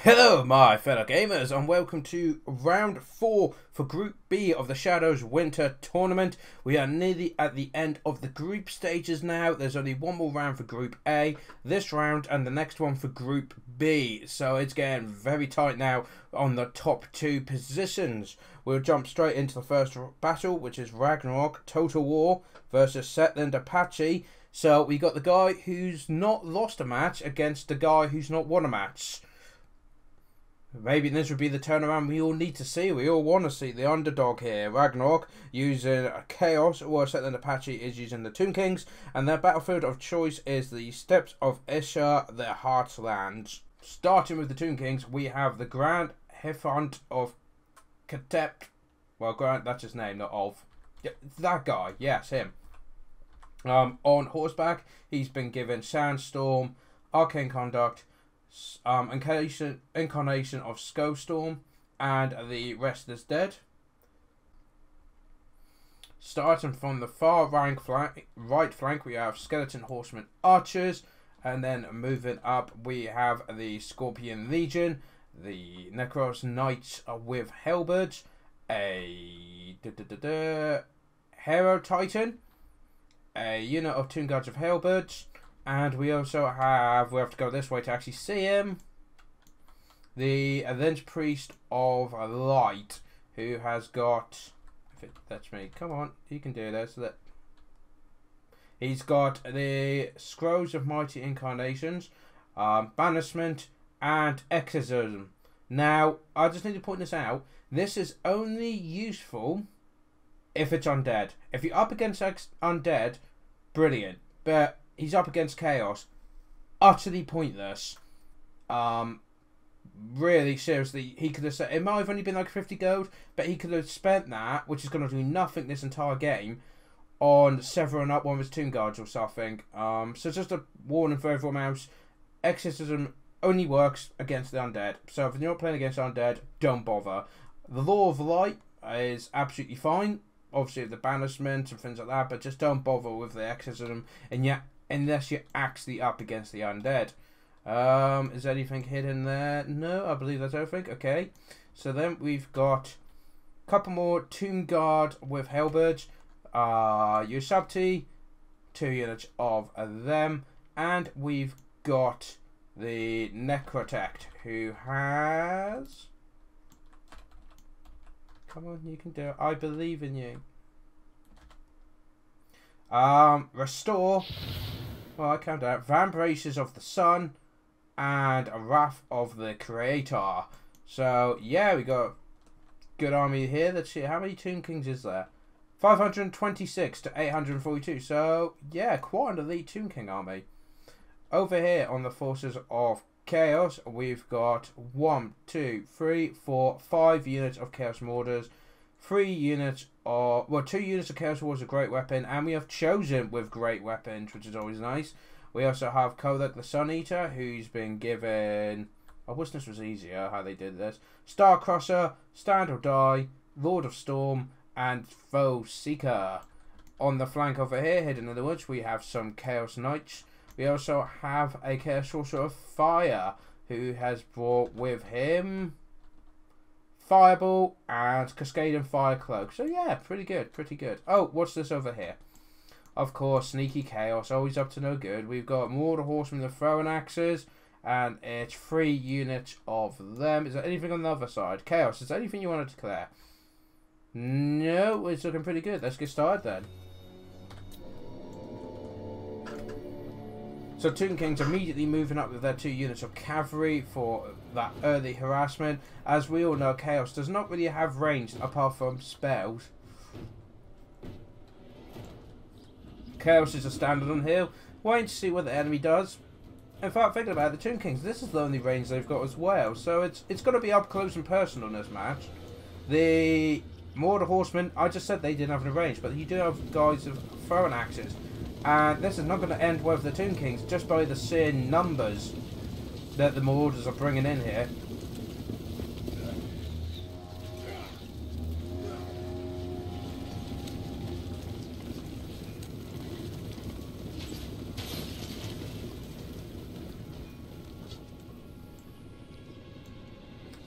Hello my fellow gamers and welcome to round 4 for Group B of the Shadows Winter Tournament. We are nearly at the end of the group stages now. There's only one more round for Group A, this round and the next one for Group B. So it's getting very tight now on the top 2 positions. We'll jump straight into the first battle, which is Ragnarok Total War versus Setland Apache. So we got the guy who's not lost a match against the guy who's not won a match. Maybe this would be the turnaround we all need to see. We all want to see the underdog here. Ragnarok using Chaos, or Setland Apache is using the Tomb Kings, and their battlefield of choice is the Steppes of Isha, their Heartlands. Starting with the Tomb Kings, we have the Grand Hierophant of Katept. Well, Grand, that's his name, not of. Yeah, that guy, yes, him. On horseback, he's been given Sandstorm, Arcane Conduct, Incarnation of Snowstorm, and the rest is dead. Starting from the far right flank, we have Skeleton Horsemen Archers, and then moving up, we have the Scorpion Legion, the Necros Knights with Halberds, a Hero Titan, a unit of Tomb Guards of Halberds. And we also have, we have to go this way to actually see him, the Avenged Priest of Light, who has got, if it lets me, come on, you can do this. He's got the Scrolls of Mighty Incarnations, Banishment, and Exorcism. Now, I just need to point this out, this is only useful if it's undead. If you're up against undead, brilliant, but he's up against Chaos, utterly pointless. Really, seriously, he could have said, it might have only been like 50 gold, but he could have spent that, which is going to do nothing this entire game, on severing up one of his Tomb Guards or something. So just a warning for everyone else, Exorcism only works against the undead. So if you're not playing against undead, don't bother. The Law of Light is absolutely fine, obviously the banishment and things like that, but just don't bother with the Exorcism, and yet unless you're actually up against the undead. Is anything hidden there? No, I believe that's everything. Okay, so then we've got a couple more Tomb Guard with Halberds, Ushabti, 2 units of them, and we've got the Necrotect, who has, come on, you can do it, I believe in you. Restore, well, I count out, Vambraces of the Sun, and a Wrath of the Creator. So, yeah, we got a good army here. Let's see, how many Tomb Kings is there? 526 to 842. So, yeah, quite an elite Tomb King army. Over here on the forces of Chaos, we've got 1, 2, 3, 4, 5 units of Chaos Marauders, 3 units of, well, 2 units of Chaos Wars, a great weapon, and we have Chosen with great weapons, which is always nice. We also have Kolek the Sun Eater, who's been given, I wish this was easier how they did this, Star Crusher, Stand or Die, Lord of Storm, and Foe Seeker. On the flank over here, hidden in the woods, we have some Chaos Knights. We also have a Chaos Sorcerer of Fire, who has brought with him Fireball and Cascading Fire Cloak. So yeah, pretty good, pretty good. Oh, what's this over here? Of course, Sneaky Chaos, always up to no good. We've got more Horsemen with Throwing Axes, and it's 3 units of them. Is there anything on the other side? Chaos, is there anything you want to declare? No, it's looking pretty good. Let's get started then. So Tomb Kings immediately moving up with their 2 units of cavalry for that early harassment. As we all know, Chaos does not really have range apart from spells. Chaos is a standard on hill, waiting to see what the enemy does. In fact, thinking about it, the Tomb Kings, this is the only range they've got as well, so it's going to be up close and personal in this match. The Mordor Horsemen, I just said they didn't have any range, but you do have guys with throwing axes. And this is not going to end well with the Tomb Kings, just by the sheer numbers that the Marauders are bringing in here.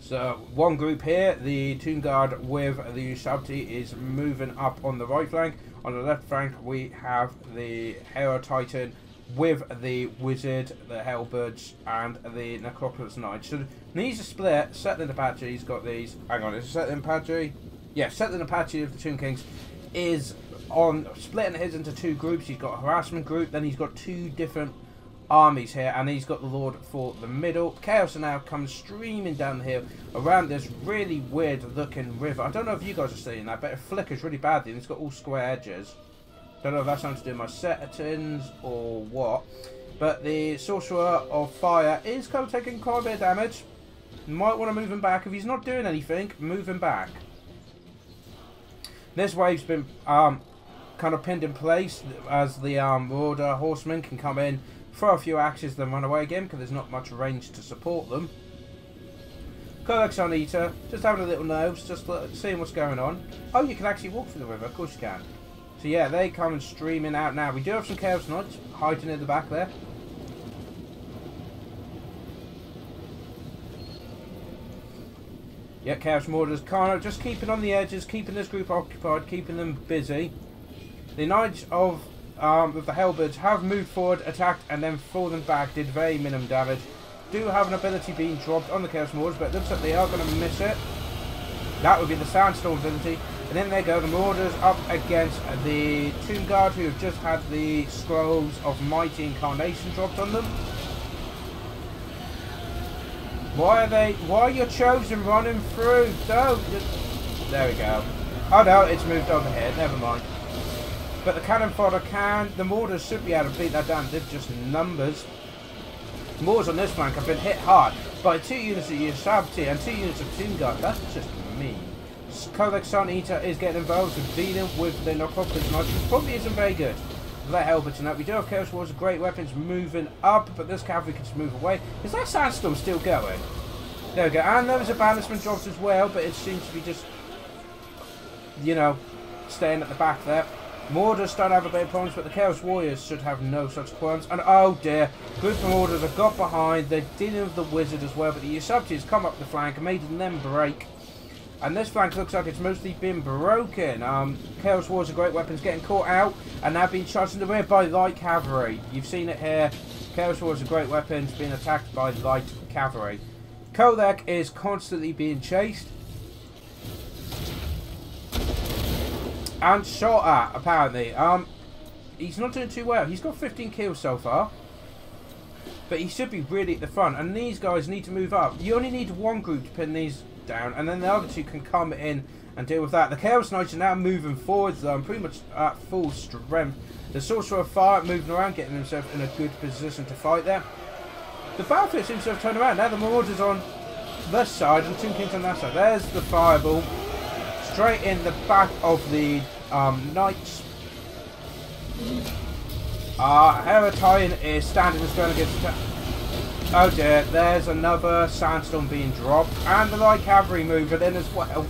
So, one group here, the Tomb Guard with the Ushabti is moving up on the right flank. On the left flank, we have the Hero Titan with the Wizard, the Hellbirds, and the Necropolis Knight. So, these are split. Settling Apache's got these. Hang on, is it Settling Apache? Yeah, Settling Apache of the Tomb Kings is on splitting his into two groups. He's got a harassment group, then he's got two different armies here, and he's got the Lord for the middle. Chaos now comes streaming down the hill around this really weird looking river. I don't know if you guys are seeing that, but it flickers really badly and it's got all square edges. Don't know if that's something to do with my settings or what, but the Sorcerer of Fire is kind of taking quite a bit of damage. You might want to move him back. If he's not doing anything, move him back. This wave's been kind of pinned in place as the Marauder Horsemen can come in, throw a few axes, then run away again because there's not much range to support them. Codex Sun-Eater, just having a little nose, just seeing what's going on. Oh, you can actually walk through the river, of course you can. So yeah, they come streaming out now. We do have some Chaos Knights hiding in the back there. Yeah, Chaos Marauders kind of just keeping on the edges, keeping this group occupied, keeping them busy. The Knights of the Hellbirds have moved forward, attacked, and then fallen back, did very minimum damage. Do have an ability being dropped on the Chaos Marauders, but it looks like they are going to miss it. That would be the Sandstorm ability. And then they go, the Marauders up against the Tomb Guard, who have just had the Scrolls of Mighty Incarnation dropped on them. Why are your Chosen running through? Don't. There we go. Oh no, it's moved over here, never mind. But the cannon fodder can. The Marauders should be able to beat that down. They're just numbers. Marauders on this flank have been hit hard by 2 units of Ushabti and 2 units of Tomb Guard. That's just mean. Codex Sun-Eater is getting involved in dealing with the Necropolis Knight, which probably isn't very good. Let Hellbirds tonight. We do have Chaos Warriors, great weapons moving up, but this cavalry can just move away. Is that Sandstorm still going? There we go. And there was a banishment drops as well, but it seems to be just, you know, staying at the back there. Marauders don't have a bit of problems, but the Chaos Warriors should have no such problems. And oh dear, group of Marauders have got behind. They're dealing with the Wizard as well, but the Ushabti has come up the flank and made them break. And this flank looks like it's mostly been broken. Chaos Warriors are great weapons getting caught out and now being charged in the rear by light cavalry. You've seen it here. Chaos Warriors are great weapons being attacked by light cavalry. Kodak is constantly being chased and shot at, apparently. He's not doing too well. He's got 15 kills so far, but he should be really at the front, and these guys need to move up. You only need one group to pin these down, and then the other two can come in and deal with that. The Chaos Knights are now moving forwards, though, pretty much at full strength. The Sorcerer of Fire moving around, getting himself in a good position to fight there. The battlefield seems to have turned around. Now the Marauders on this side and Tomb Kings on that side. There's the fireball straight in the back of the Knights. Heretian is standing as going against. Oh dear, there's another Sandstorm being dropped, and the light cavalry moving in as well.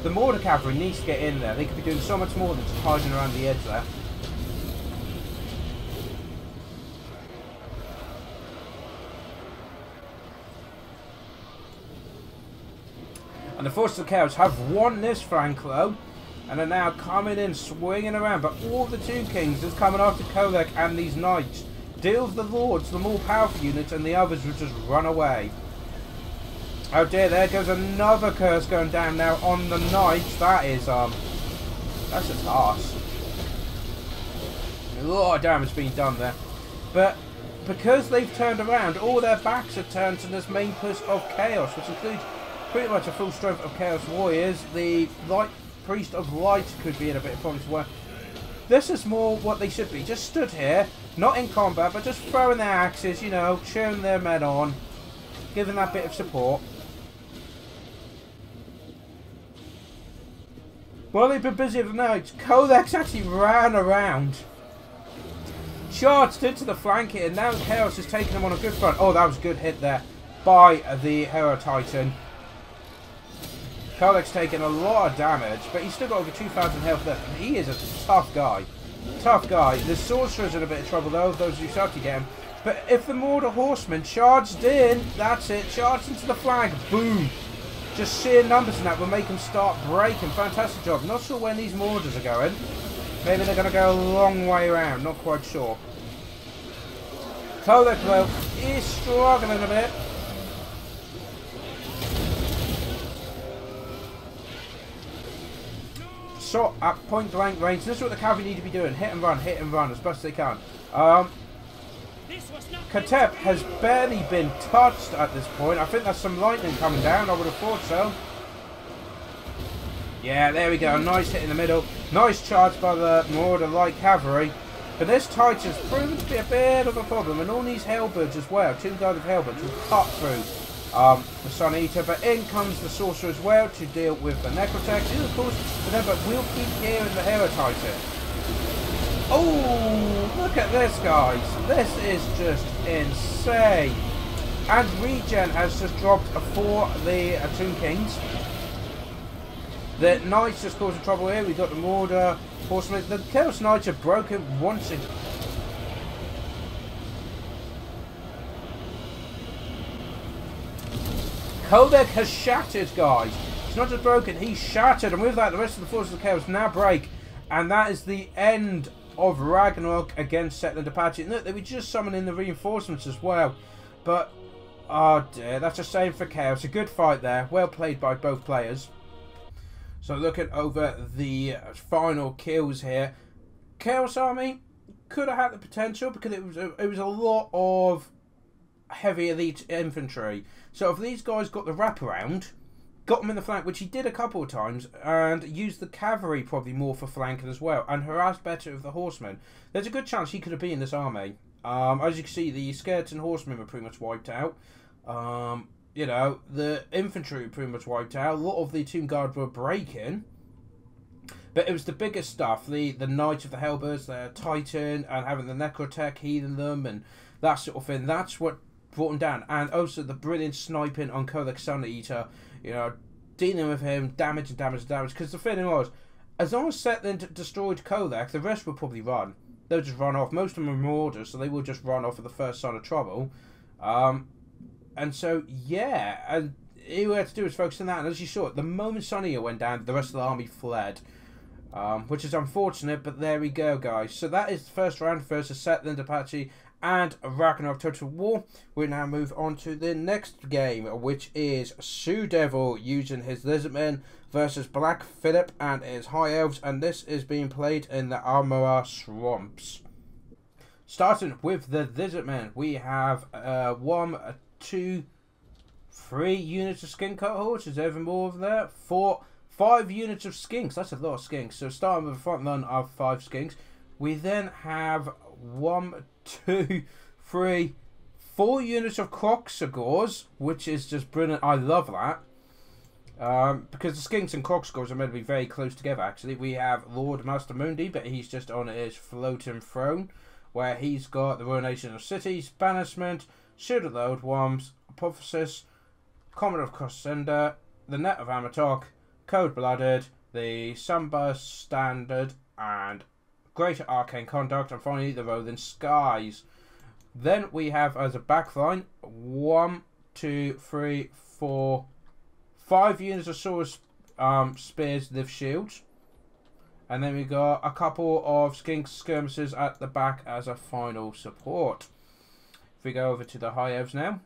The Marauder cavalry needs to get in there. They could be doing so much more than just hiding around the edge there. And the Forces of Chaos have won this flank though, and are now coming in, swinging around. But all the Tomb Kings is coming after Kolek and these Knights. Deal with the Lords, the more powerful units, and the others will just run away. Oh dear, there goes another curse going down now on the Knights. That is, that's just harsh. A lot of damage being done there. But because they've turned around, all their backs are turned to this main push of Chaos, which includes pretty much a full strength of Chaos Warriors. The Light Priest of Light could be in a bit of problems where this is more what they should be. Just stood here, not in combat, but just throwing their axes, you know, cheering their men on, giving that bit of support. While they've been busy with the Knights, Codex actually ran around, charged into the flank here, and now Chaos is taking them on a good front. Oh, that was a good hit there by the Hero Titan. Codex taking a lot of damage, but he's still got over 2,000 health left, and he is a tough guy. Tough guy. The Sorcerer's in a bit of trouble though, those who shot to get him. But if the Marauder Horsemen charged in, that's it, charged into the flank, boom. just sheer numbers and that will make them start breaking. Fantastic job. Not sure when these Marauders are going. Maybe they're going to go a long way around. Not quite sure. Kolek, though, is struggling a bit. Shot at point blank range. This is what the cavalry need to be doing. Hit and run as best they can. Katep has barely been touched at this point. I think there's some lightning coming down. I would have thought so. Yeah, there we go. Nice hit in the middle. Nice charge by the Marauder light cavalry. But this Titan's proven to be a bit of a problem. And all these Hellbirds as well. 2 guarded Hellbirds will cut through the Sun Eater. But in comes the Sorcerer as well to deal with the Necrotech. Of course, but we'll keep hearing the Hero Titan. Oh, look at this, guys. This is just insane. And Regen has just dropped for the Tomb Kings. The Knights just causing trouble here. We've got the Marauder Horsemen. The Chaos Knights are broken once again. Kodek has shattered, guys. It's not just broken, he's shattered. And with that, the rest of the forces of Chaos now break. And that is the end of Ragnarok against Setland Apache. And look, they were just summoning the reinforcements as well. But, oh dear, that's a shame for Chaos. A good fight there. Well played by both players. So looking over the final kills here. Chaos Army could have had the potential because it was a lot of heavy elite infantry. So if these guys got the wraparound, got them in the flank, which he did a couple of times, and used the cavalry probably more for flanking as well, and harassed better of the horsemen, there's a good chance he could have been in this army. As you can see, the skeleton horsemen were pretty much wiped out. You know, the infantry were pretty much wiped out. A lot of the Tomb Guard were breaking. But it was the biggest stuff. The Knight of the Hellbirds, the Titan, and having the Necrotech healing them, and that sort of thing. That's what brought them down. And also the brilliant sniping on Kolek Sun Eater. You know, dealing with him, damage and damage and damage. Because the feeling was, as long as Setland destroyed Kolek, the rest would probably run. They'll just run off. Most of them are Marauders, so they will just run off at the first sign of trouble. And so, yeah, and all we had to do was focus on that. And as you saw, the moment Sonia went down, the rest of the army fled. Which is unfortunate, but there we go, guys. So that is the first round versus Setland Apache and Ragnarok Total War. We now move on to the next game, which is Sioux Devil using his Lizardmen versus Black Phillip and his High Elves. And this is being played in the Armora Swamps. Starting with the Lizardmen, we have 1, 2, 3 units of Skink Cohorts. Is there even more of that? 5 units of Skinks. That's a lot of Skinks. So starting with a front line of 5 Skinks. We then have 1, 2, 3, 4 units of Crocsagors, which is just brilliant. I love that. Because the Skinks and Crocsagors are meant to be very close together, actually. We have Lord Master Mundi, but he's just on his floating throne, where he's got the Ruination of Cities, Banishment, Shield of the Old Worms, Apotheosis, Comet of Crescenda, the Net of Amatok, Cold-Blooded, the Sunburst Standard, and Greater Arcane Conduct, and finally the Rolling Skies. Then we have as a backline 1, 2, 3, 4, 5 units of Saurus Spears with shields. And then we got a couple of Skink Skirmishers at the back as a final support. If we go over to the High Elves now,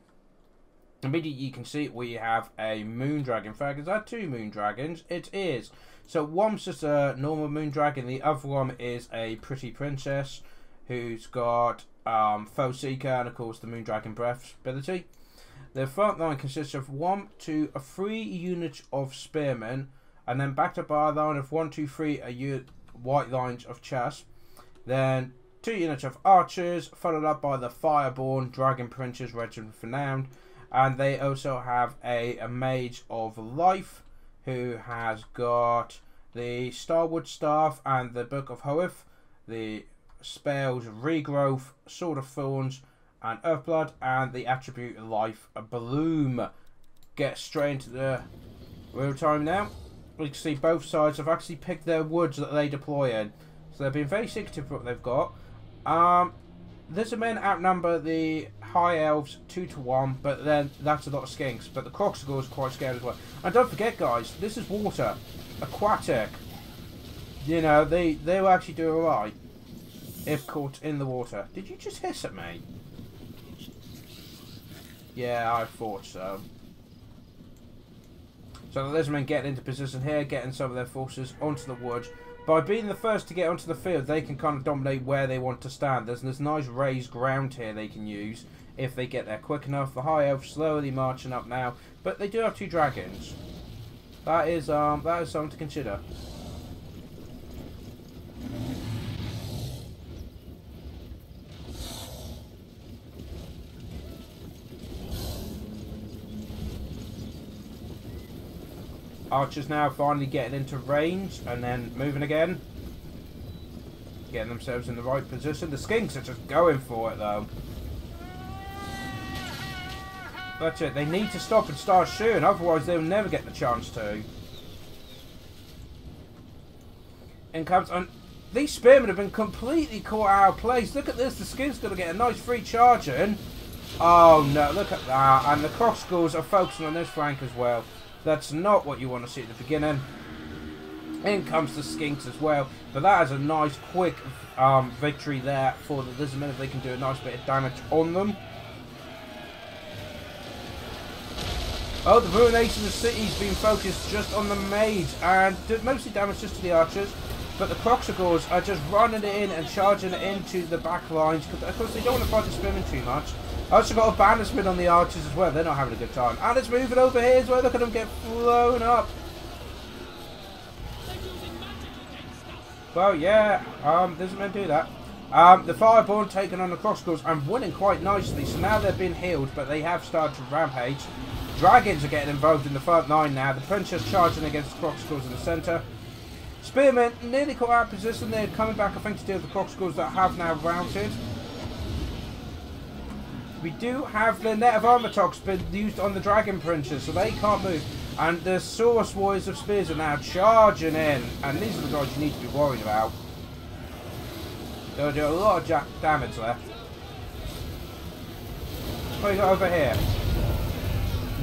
immediately you can see we have a Moon Dragon. In fact, is that 2 Moon Dragons? It is. So one's just a normal Moon Dragon, the other one is a Pretty Princess who's got Foe Seeker and of course the Moon Dragon Breath ability. The front line consists of 1, 2, 3 units of Spearmen, and then backed up by a line of 1, 2, 3 white lines of chess. Then 2 units of Archers, followed up by the Fireborn Dragon Princes Regiment Renowned. And they also have a Mage of Life, who has got the Starwood Staff and the Book of Hoeth, the spells Regrowth, Sword of Thorns, and Earthblood, and the attribute Life Bloom. Get straight into the real time now. We can see both sides have actually picked their woods that they deploy in. So they've been very secretive with what they've got. Lizardmen outnumber the High Elves 2-1, but then that's a lot of skinks. But the Croxagore is quite scared as well. And don't forget, guys, this is water. Aquatic. You know, they will actually do alright if caught in the water. Did you just hiss at me? Yeah, I thought so. So the Lizardmen get into position here, getting some of their forces onto the woods. By being the first to get onto the field, they can kind of dominate where they want to stand. There's this nice raised ground here they can use if they get there quick enough. The High Elves slowly marching up now, but they do have 2 dragons. That is something to consider. Archers now finally getting into range and then moving again. Getting themselves in the right position. The skinks are just going for it though. That's it. They need to stop and start shooting, otherwise they'll never get the chance to. In comes... And these spearmen have been completely caught out of place. Look at this. The skinks going to get a nice free charge in. Oh no, look at that. And the Crossgulls are focusing on this flank as well. That's not what you want to see at the beginning. In comes the skinks as well. But that is a nice quick victory there for the Lizardmen if they can do a nice bit of damage on them. Oh, the ruination of the city's been focused just on the mage and did mostly damage just to the archers. But the Croxagores are just running it in and charging it into the back lines. Because of course they don't want to fight the spearmen too much. I also got a banishment on the archers as well. They're not having a good time. And it's moving over here as well. Look at them get blown up. Well, yeah. Lizardmen do that. The Fireborn taking on the Crossgulls and winning quite nicely. So now they've been healed, but they have started to rampage. Dragons are getting involved in the front line now. The Princess charging against the Crossgulls in the centre. Spearmen nearly caught out of position. They're coming back, I think, to deal with the Crossgulls that have now routed. We do have the net of armor tox been used on the Dragon Princess, so they can't move. And the Source Warriors of Spears are now charging in. And these are the guys you need to be worried about. They'll do a lot of damage there. What you got over here?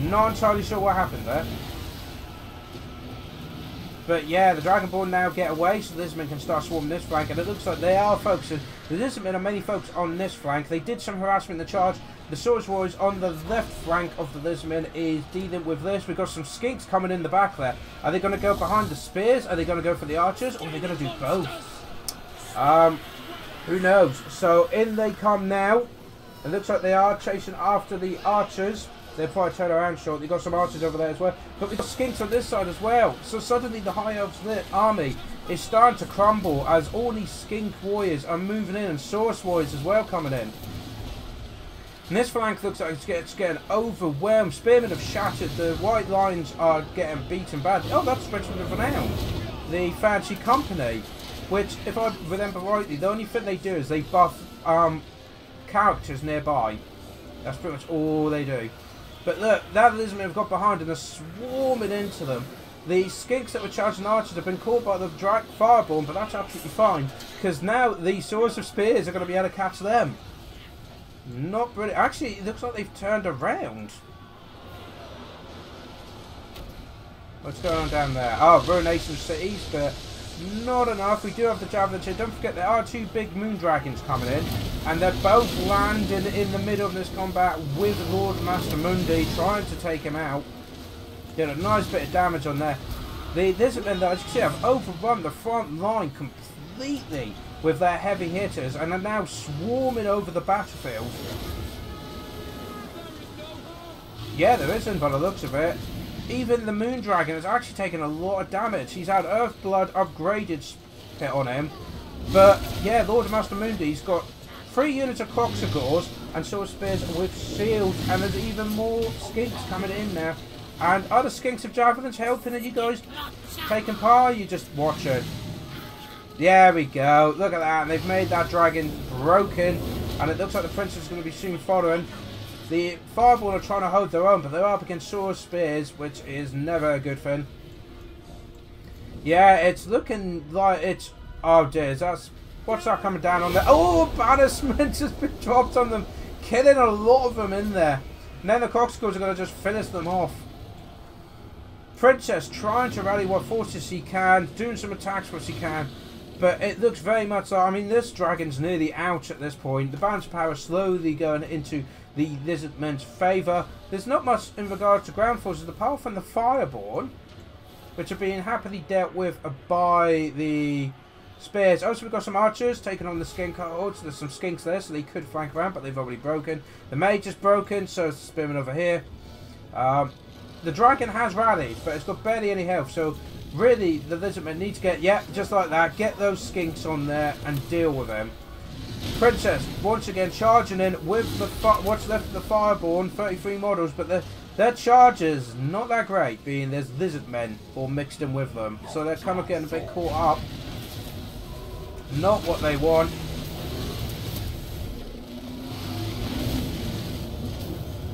Not entirely sure what happened there. But yeah, the Dragonborn now get away, so the Lizardmen can start swarming this flank, and it looks like they are focusing. The Lizardmen are mainly focused on this flank. They did some harassment in the charge. The Swords Warriors on the left flank of the Lizardmen is dealing with this. We've got some skinks coming in the back there. Are they going to go behind the spears? Are they going to go for the archers? Or are they going to do both? Who knows? So in they come now. It looks like they are chasing after the archers. They'll probably turn around shortly. You've got some archers over there as well. But we've got skinks on this side as well. So suddenly the High Elves army is starting to crumble as all these skink warriors are moving in and Source Warriors as well coming in. And this flank looks like it's getting overwhelmed. Spearmen have shattered. The white lines are getting beaten badly. Oh, that's Regiment of Renown. The Fancy Company. Which, if I remember rightly, the only thing they do is they buff characters nearby. That's pretty much all they do. But look, now the Lizardmen have got behind and are swarming into them. The skinks that were charging archers have been caught by the Fireborn, but that's absolutely fine. Because now the Swords of Spears are going to be able to catch them. Not brilliant. Actually, it looks like they've turned around. What's going on down there? Oh, ruination of cities, but not enough. We do have the javelins here. Don't forget there are 2 big moon dragons coming in, and they're both landing in the middle of this combat with Lord Master Mundi trying to take him out. Did a nice bit of damage on there. The Lizardmen, as you can see, have overrun the front line completely with their heavy hitters and are now swarming over the battlefield. Yeah, there isn't, by the looks of it. Even the Moon Dragon has actually taken a lot of damage. He's had Earth Blood upgraded hit on him. But yeah, Lord Master Mundi's got 3 units of Croxagores and Sword Spears with shields, and there's even more skinks coming in now. And other skinks of javelins helping, and you guys taking part? You just watch it. There we go. Look at that. And they've made that dragon broken, and it looks like the princess is going to be soon following. The Fireborn are trying to hold their own, but they're up against Sword Spears, which is never a good thing. Yeah, it's looking like it's... Oh dear, that's What's that coming down on there? Oh, banishment has been dropped on them, killing a lot of them in there. And then the Croxicles are going to just finish them off. Princess trying to rally what forces he can, doing some attacks what he can. But it looks very much like, I mean, this dragon's nearly out at this point. The balance of power slowly going into the Lizardmen's favour. There's not much in regard to ground forces apart from the Fireborn, which are being happily dealt with by the Spears. Also, we've got some archers taking on the skink cohorts. There's some skinks there, so they could flank around, but they've already broken. The mage is broken, so it's the spearman over here. The dragon has rallied, but it's got barely any health, so really the Lizardmen need to get, just like that, get those skinks on there and deal with them. Princess, once again, charging in with the what's left of the Fireborn, 33 models, but their charges not that great, being there's Lizardmen all mixed in with them. So they're kind of getting a bit caught up. Not what they want.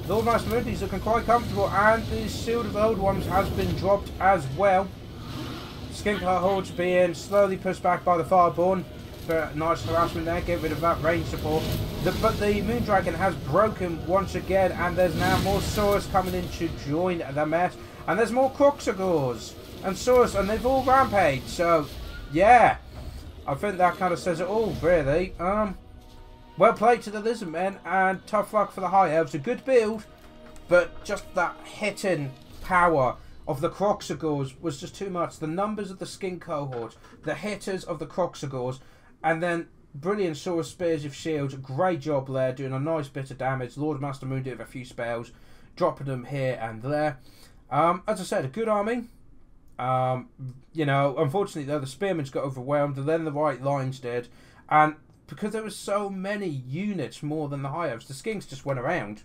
Lord Master Moody's looking quite comfortable, and the Shield of the Old Ones has been dropped as well. Skink hordes being slowly pushed back by the Fireborn. But nice harassment there, get rid of that range support. But the Moondragon has broken once again, and there's now more Saurus coming in to join the mess. And there's more Croxigors and Saurus, and they've all rampaged. So, yeah, I think that kind of says it all, really. Well played to the Lizardmen, and tough luck for the High Elves. A good build, but just that hitting power of the Croxigors was just too much. The numbers of the skink cohorts, the hitters of the Croxigors, and then brilliant Saurus Spears of Shields. Great job there, doing a nice bit of damage. Lord Master Moon did a few spells, dropping them here and there. As I said, a good army. You know, unfortunately though, the Spearmen's got overwhelmed, and then the White Lines did. And because there was so many units more than the High Elves, the Skinks just went around.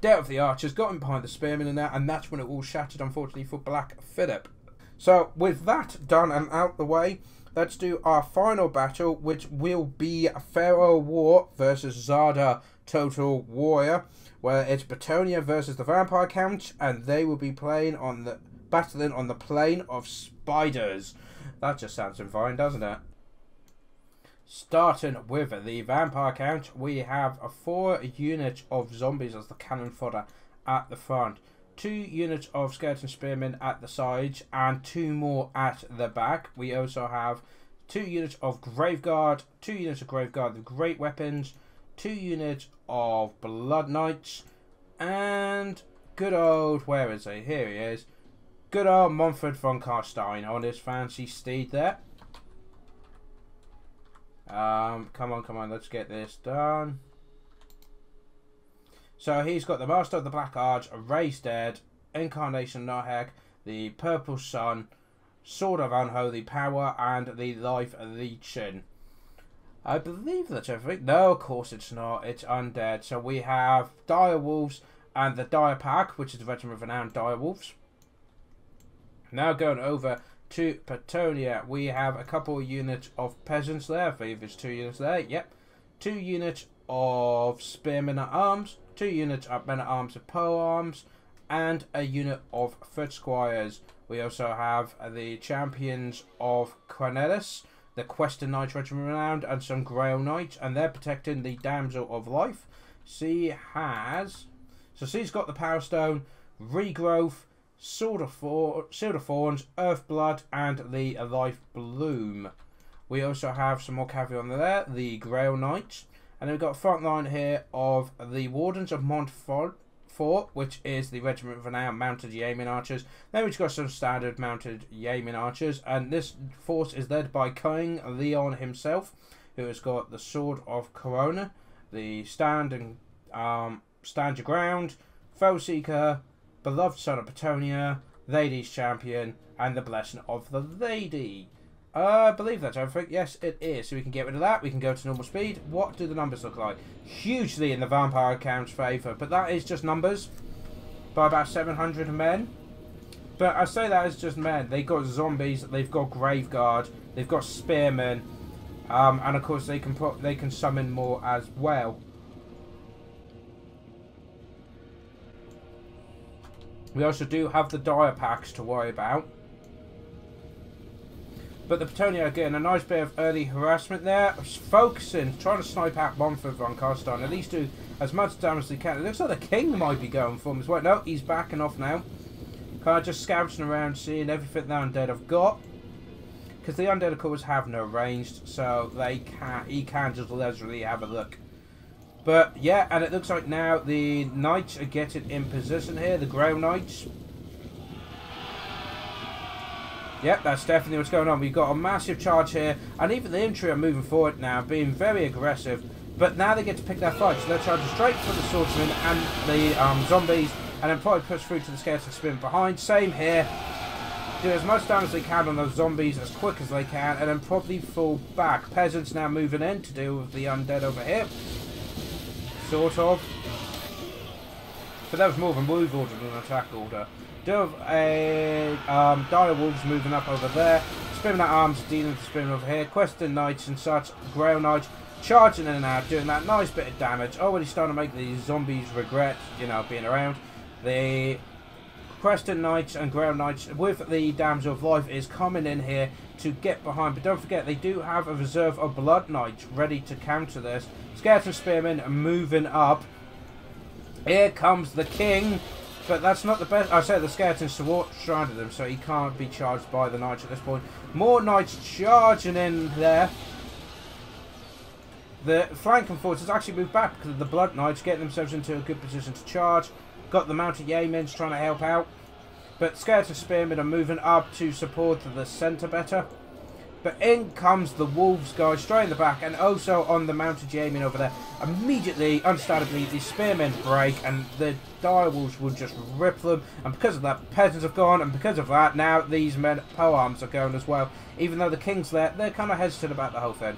Dealt with the archers, got in behind the Spearmen and that, and that's when it all shattered, unfortunately, for Black Phillip. So, with that done and out the way, let's do our final battle, which will be Pharaoh War versus Zada Total Warrior, where it's Batonia versus the Vampire Count, and they will be battling on the Plane of Spiders. That just sounds fine, doesn't it? Starting with the Vampire Count, we have 4 units of zombies as the cannon fodder at the front, 2 units of skeleton spearmen at the sides, and 2 more at the back. We also have 2 units of Graveguard, 2 units of Graveguard with great weapons, 2 units of Blood Knights, and good old, where is he? Here he is. Good old Montfort von Carstein on his fancy steed there. Come on, let's get this done. So he's got the Master of the Black Arch, Raised Dead, Incarnation Naheg, the Purple Sun, Sword of Unholy Power, and the Life Legion. I believe that's everything. No, of course it's not. It's undead. So we have Dire Wolves and the Dire Pack, which is the Regiment of Renowned Dire Wolves. Now going over to Batonia, we have a couple of units of peasants there. I believe there's 2 units there. Yep. 2 units of spearmen at arms, 2 units of men at arms of pole arms, and a unit of foot squires. We also have the champions of Cornelis, the Questor Knight Regiment Renowned, and some Grail Knights, and they're protecting the Damsel of Life. She's got the Power Stone, Regrowth, Shield of Thorns, Earth Blood, and the Life Bloom. We also have some more cavalry on there, the Grail Knights. And then we've got a front line here of the Wardens of Montfort, which is the Regiment of Renown Mounted Yeoman Archers. Then we've got some standard Mounted Yeoman Archers. And this force is led by King Leon himself, who has got the Sword of Corona, the Stand Your Ground, Foe Seeker, Beloved Son of Batonia, Ladies Champion, and the Blessing of the Lady. I believe that's everything. Yes, it is. So we can get rid of that. We can go to normal speed. What do the numbers look like? Hugely in the Vampire Count's favour, but that is just numbers. By about 700 men. But I say that is just men. They've got zombies. They've got Graveguard. They've got Spearmen. And of course they can summon more as well. We also do have the Dire Packs to worry about. But the Petunia are getting a nice bit of early harassment there. Focusing, trying to snipe out Montfort von Carstein. At least do as much damage as they can. It looks like the King might be going for him as well. No, he's backing off now. Kind of just scouting around, seeing everything the undead have got. Because the undead, of course, have no ranged. So he can just leisurely have a look. But, yeah, and it looks like now the Knights are getting in position here. The Grey Knights. Yep, that's definitely what's going on. We've got a massive charge here, and even the infantry are moving forward now, being very aggressive. But now they get to pick their fight, so they're charging straight for the swordsmen and the zombies, and then probably push through to the skeleton spin behind. Same here. Do as much damage as they can on those zombies as quick as they can, and then probably fall back. Peasants now moving in to deal with the undead over here. Sort of. But that was more of a move order than an attack order. Do have a dire wolves moving up over there. Spinning at arms, dealing with the spin over here. Questing knights and such. Grail knights charging in and out, doing that nice bit of damage. Already starting to make these zombies regret, you know, being around. The Questing knights and Grail knights with the Damsel of Life is coming in here to get behind. But don't forget, they do have a reserve of blood knights ready to counter this. Skeleton spearmen are moving up. Here comes the King. But that's not the best. I say the skeletons surrounded them, so he can't be charged by the knights at this point. More knights charging in there. The flanking forces actually moved back because of the blood knights getting themselves into a good position to charge. Got the mounted yeomen trying to help out. But skeleton spearmen are moving up to support the centre better. But in comes the wolves guys straight in the back, and also on the mounted yeomen over there. Immediately, understandably, the spearmen break, and the dire wolves will just rip them. And because of that, peasants have gone, and because of that, now these men polearms are going as well. Even though the King's there, they're kind of hesitant about the whole thing.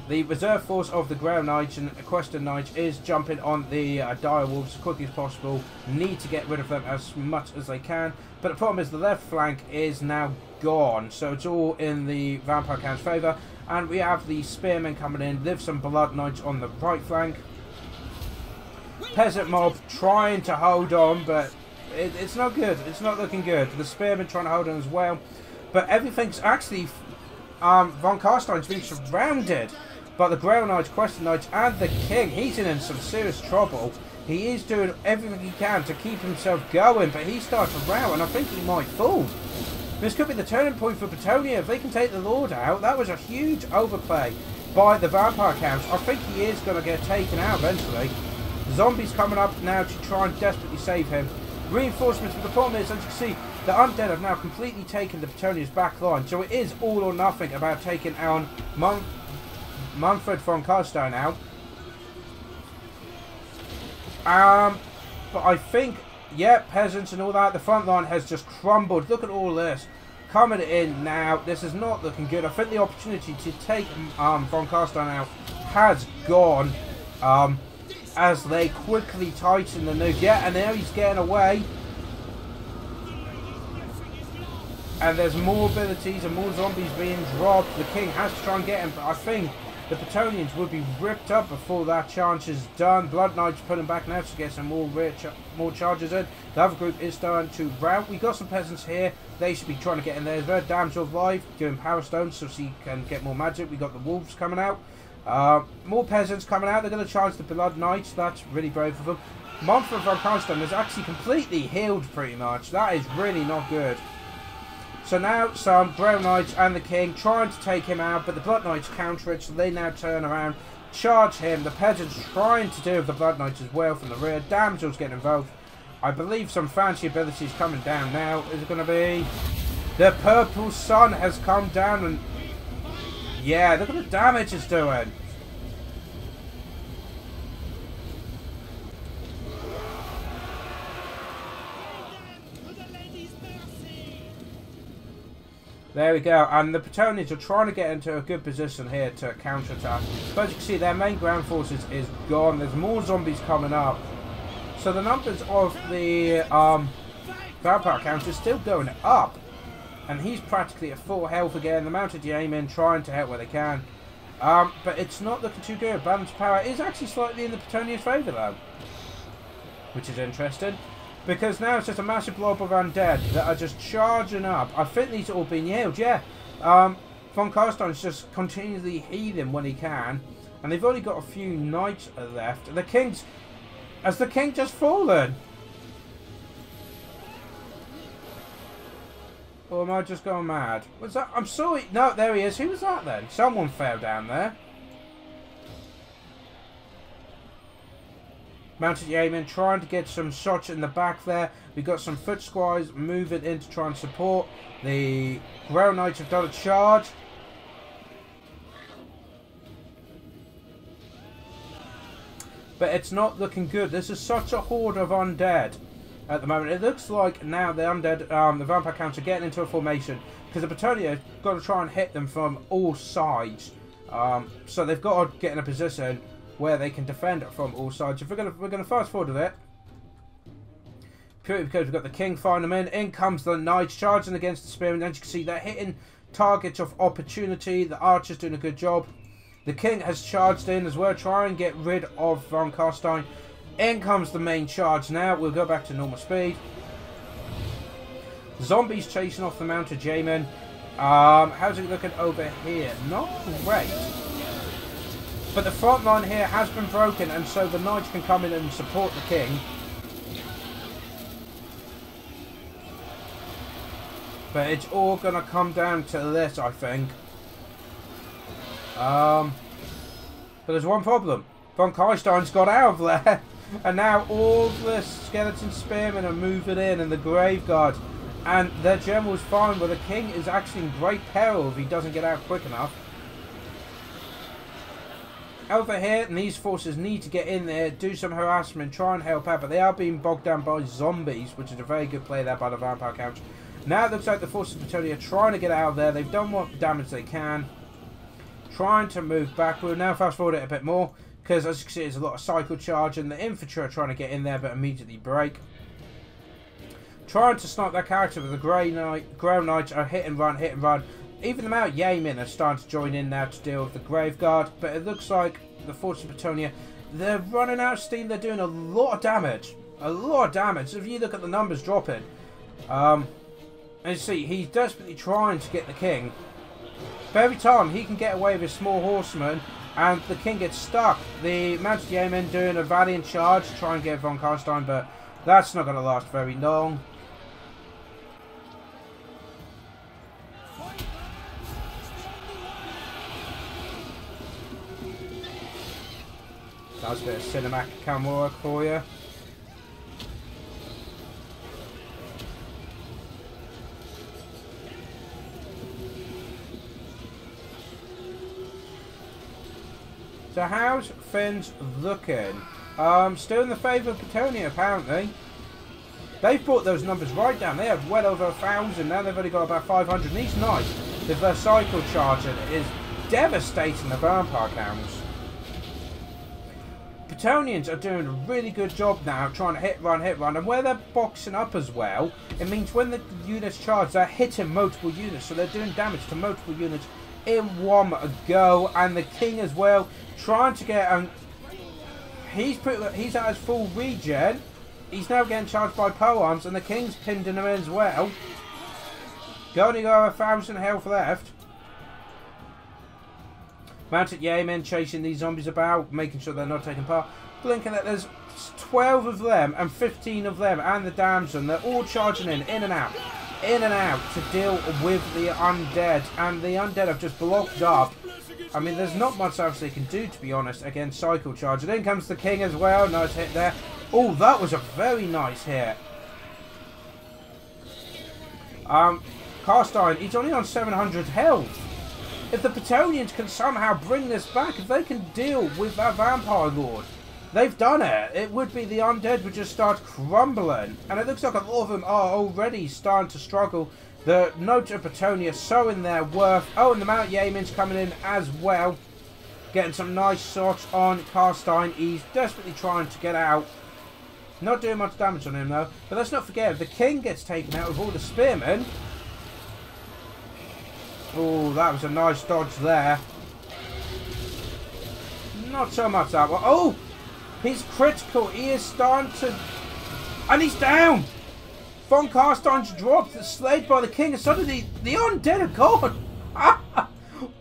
The reserve force of the Grail Knights and Questing Knights is jumping on the dire wolves as quickly as possible. Need to get rid of them as much as they can. But the problem is the left flank is now gone, so it's all in the Vampire Count's favour. And we have the spearmen coming in, live some blood knights on the right flank. Peasant mob trying to hold on, but it's not good. It's not looking good. The spearmen trying to hold on as well, but everything's actually von Carstein's being surrounded by the Grail Knights, Questing Knights, and the King. He's in some serious trouble. He is doing everything he can to keep himself going, but he starts to row, and I think he might fall. This could be the turning point for Petunia. If they can take the Lord out, that was a huge overplay by the Vampire Counts. I think he is going to get taken out eventually. Zombies coming up now to try and desperately save him. Reinforcements, but the problem is, as you can see, the undead have now completely taken the Petunia's back line. So it is all or nothing about taking out Montfort von Carstein out. But I think, yeah, peasants and all that, the front line has just crumbled. Look at all this coming in now. This is not looking good. I think the opportunity to take von Carstein out has gone, as they quickly tighten the noose. Yeah, and now he's getting away. And there's more abilities and more zombies being dropped. The King has to try and get him, but I think the Petunians would be ripped up before that chance is done. Blood Knights pulling back now to get some more charges in. The other group is starting to rout. We got some peasants here. They should be trying to get in there. There's Damsel of Life doing Power Stones so she can get more magic. We got the wolves coming out. More peasants coming out. They're going to charge the Blood Knights. That's really brave of them. Montfort von Carstein is actually completely healed pretty much. That is really not good. So now some Grail Knights and the King trying to take him out, but the Blood Knights counter it, so they now turn around, charge him. The peasants trying to deal with the Blood Knights as well from the rear. Damsels getting involved. I believe some fancy abilities coming down now. Is it going to be... The Purple Sun has come down and... Yeah, look at the damage it's doing. There we go, and the Petunians are trying to get into a good position here to counter-attack. But as you can see, their main ground forces is gone. There's more zombies coming up. So the numbers of the Vampire Count is still going up. And he's practically at full health again. The mounted yeomen trying to help where they can. But it's not looking too good. Balance power is actually slightly in the Petunia's favour though, which is interesting. Because now it's just a massive blob of undead that are just charging up. I think these are all being healed, yeah. Von Carstein's just continually healing when he can. And they've only got a few knights left. The king's... Has the king just fallen? Or am I just going mad? What's that? I'm sorry. No, there he is. Who was that then? Someone fell down there. Mounted Yeoman trying to get some shots in the back there. We've got some foot squires moving in to try and support. The Grail Knights have done a charge. But it's not looking good. This is such a horde of undead at the moment. It looks like now the undead, the vampire counts are getting into a formation because the Petunia got to try and hit them from all sides. So they've got to get in a position where they can defend from all sides. If we're gonna fast forward with it, purely because we've got the king firing them in. In comes the knights charging against the spearmen. As you can see, they're hitting targets of opportunity. The archer's doing a good job. The king has charged in as well, trying to get rid of Von Carstein. In comes the main charge now. We'll go back to normal speed. Zombies chasing off the mounted J-men. How's it looking over here? Not great. But the front line here has been broken, and so the knights can come in and support the king. But it's all going to come down to this, I think. But there's one problem. Von Carstein's got out of there. And now all the skeleton spearmen are moving in and the grave guard. And their general's fine, but the king is actually in great peril if he doesn't get out quick enough. Over here, and these forces need to get in there, do some harassment, try and help out. But they are being bogged down by zombies, which is a very good play there by the vampire counts. Now it looks like the forces of Petunia are trying to get out of there. They've done what damage they can. Trying to move back. We'll now fast forward it a bit more, because as you can see, there's a lot of cycle charge, and the infantry are trying to get in there, but immediately break. Trying to snipe that character with the Grail Knights are hit and run, hit and run. Even the Mount Yeomen are starting to join in now to deal with the Grave Guard, but it looks like the forces of Petunia, they're running out of steam. They're doing a lot of damage. A lot of damage. If you look at the numbers dropping, and you see, he's desperately trying to get the king. But every time he can get away with his small horsemen, and the king gets stuck. The mounted yeomen doing a valiant charge to try and get Von Carstein, but that's not going to last very long. That's a bit of cinematic camera work for you. So how's Finn's looking? Still in the favour of Petunia, apparently. They've brought those numbers right down. They have well over 1,000. Now they've only got about 500. And these knights, with their cycle charging, is devastating the vampire counts. Petunians are doing a really good job now, trying to hit, run, and where they're boxing up as well, it means when the units charge, they're hitting multiple units, so they're doing damage to multiple units in one go. And the king as well, trying to get he's at his full regen. He's now getting charged by polearms, and the king's pinned him in as well. Only got 1,000 health left. Mounted yeomen chasing these zombies about, making sure they're not taking part. Blinking that there's 12 of them and 15 of them and the damsel. They're all charging in and out to deal with the undead. And the undead have just blocked up. I mean, there's not much else they can do, to be honest, against cycle charge. And in comes the king as well. Nice hit there. Oh, that was a very nice hit. Carstein, he's only on 700 health. If the Petunians can somehow bring this back, if they can deal with that vampire lord, they've done it. It would be the undead would just start crumbling. And it looks like a lot of them are already starting to struggle. The Knights of Petunia showing their worth. Oh, and the Mount Yeoman's coming in as well. Getting some nice shots on Carstein. He's desperately trying to get out. Not doing much damage on him though. But let's not forget, if the king gets taken out with all the spearmen. Oh, that was a nice dodge there. Not so much that one. Oh! He's critical. He is starting to And he's down! Von Carstein's dropped, slayed by the king, and suddenly the undead are gone!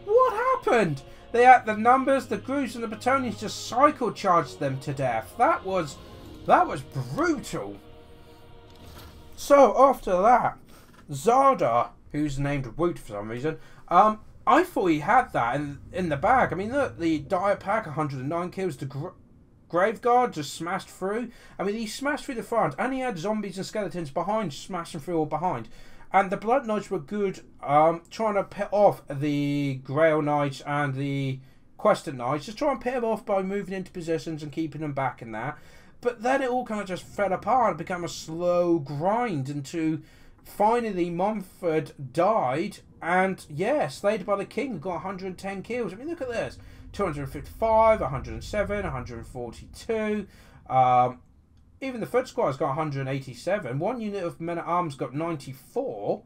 What happened? They had the numbers, the groups, and the Bretonnians just cycle charged them to death. That was brutal. So after that, Zarda, who's named Woot for some reason, I thought he had that in the bag. I mean, look, the Dire Pack, 109 kills. The Graveguard just smashed through. I mean, he smashed through the front, and he had zombies and skeletons behind, smashing through all behind. And the Blood Knights were good, trying to pit off the Grail Knights and the Quested Knights. Just try and pit them off by moving into positions and keeping them back in that. But then it all kind of just fell apart and became a slow grind until finally Montfort died. And yeah, slayed by the king, got 110 kills. I mean, look at this. 255, 107, 142. Even the foot squire's got 187. One unit of men-at-arms got 94.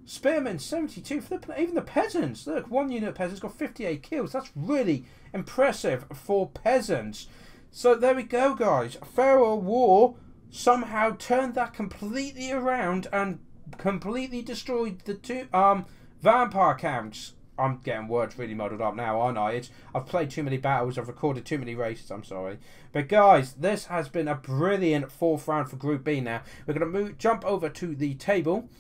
Spearmen 72. Even the peasants. Look, one unit of peasants got 58 kills. That's really impressive for peasants. So there we go, guys. Pharaoh War somehow turned that completely around and completely destroyed the two vampire counts. I'm getting words really muddled up now, aren't I? I've played too many battles, I've recorded too many races, I'm sorry. But guys, this has been a brilliant fourth round for Group B now. We're going to jump over to the table,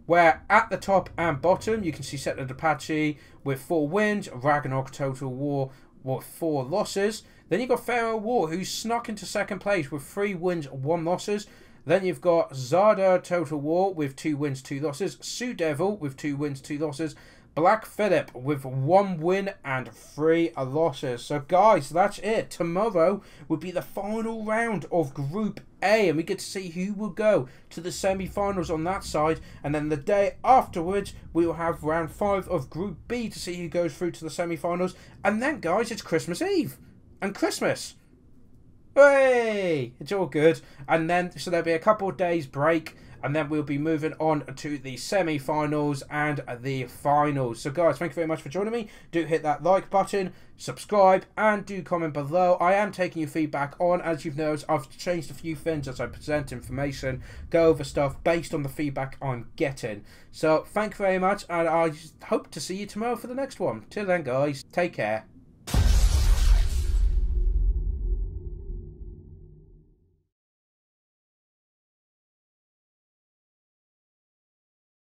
where at the top and bottom, you can see Settler Apache with 4 wins, Ragnarok Total War with 4 losses. Then you've got Pharaoh War, who's snuck into second place with 3 wins, 1 losses. Then you've got Zarda Total War with 2 wins, 2 losses. Sioux Devil with 2 wins, 2 losses. Black Phillip with 1 win and 3 losses. So guys, that's it. Tomorrow will be the final round of Group A, and we get to see who will go to the semi-finals on that side. And then the day afterwards, we will have round 5 of Group B to see who goes through to the semi-finals. And then guys, it's Christmas Eve and Christmas. Hey, it's all good. And then so there'll be a couple of days break, and then we'll be moving on to the semi-finals and the finals. So guys, thank you very much for joining me. Do hit that like button, subscribe, and do comment below. I am taking your feedback on. As you've noticed, I've changed a few things as I present information, go over stuff based on the feedback I'm getting. So thank you very much, and I hope to see you tomorrow for the next one. Till then guys, take care.